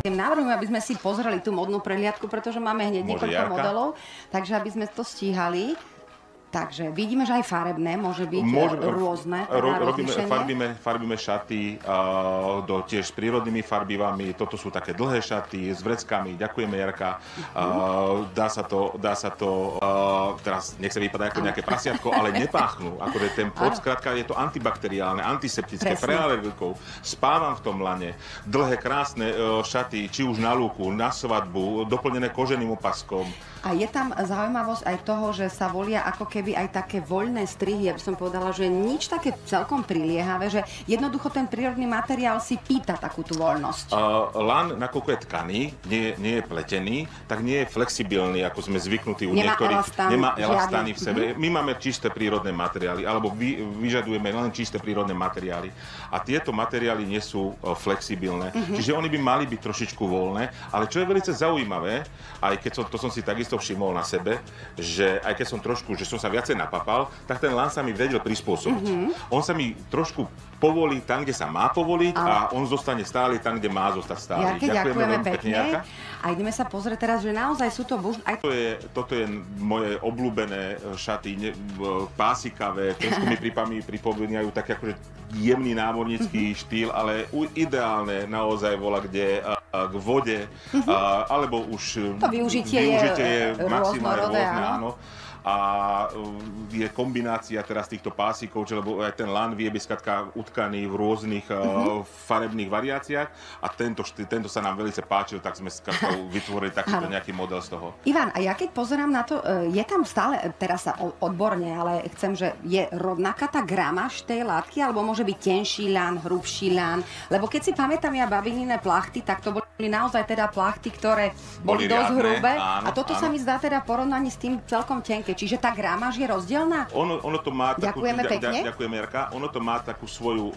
Navrhujem, aby sme si pozreli tú modnú prehliadku, pretože máme hneď niekoľko modelov, takže aby sme to stíhali. Takže vidíme, že aj farebné môže byť rôzne. Farbíme šaty tiež s prírodnými farbivami. Toto sú také dlhé šaty s vreckami. Ďakujeme, Jarka. Dá sa to, teraz nech sa vypadá ako nejaké prasiatko, ale nepáchnú. Akože ten pod, skrátka, je to antibakteriálne, antiseptické, pre alergikov. Spávam v tom lane. Dlhé, krásne šaty, či už na lúku, na svadbu, doplnené koženým opaskom. A je tam zaujímavosť aj toho, že sa volia ako keby aj také voľné strihy. Ja by som povedala, že nič také celkom priliehavé, že jednoducho ten prírodný materiál si pýta takú tú voľnosť. Lan, nakoľko je tkaný, nie je pletený, tak nie je flexibilný, ako sme zvyknutí u niektorých. Nemá elastány v sebe. My máme čisté prírodné materiály, alebo vyžadujeme len čisté prírodné materiály. A tieto materiály nie sú flexibilné. Čiže oni by mali byť trošičku voľné, ale čo je veľmi zaujímavé, aj keď to som si takisto všimol na sebe, že aj keď som trošku, že som sa viacej napapal, tak ten lan sa mi vedel prispôsobiť. On sa mi trošku povolí tam, kde sa má povoliť a on zostane stály tam, kde má zostať stály. Jarke, ďakujeme pekne. A ideme sa pozrieť teraz, že naozaj sú to Toto je moje obľúbené šaty, pásikavé, trošku mi pripomínajú tak akože jemný námornícky štýl, ale ideálne naozaj vola kde k vode, alebo už to využitie je maximálne rôzne, áno. A je kombinácia teraz týchto pásikov, lebo aj ten lan vie byť skrátka utkaný v rôznych farebných variáciách a tento sa nám veľmi páčil, tak sme skrátka vytvorili takýto nejaký model z toho. Ivan, a ja keď pozerám na to, je tam stále, teraz sa odborne, ale chcem, že je rovnaká tá gramáž tej látky, alebo môže byť tenší lan, hrubší lan, lebo keď si pamätám ja babinine plachty, tak to boli naozaj teda plachty, ktoré boli dosť hrubé a toto sa mi zdá teda v porovnaní s tým celkom tenké. Čiže tá gramáž je rozdielna? Ono to má takú... Ďakujeme pekne. Ďakujeme, Jarka. Ono to má takú svoju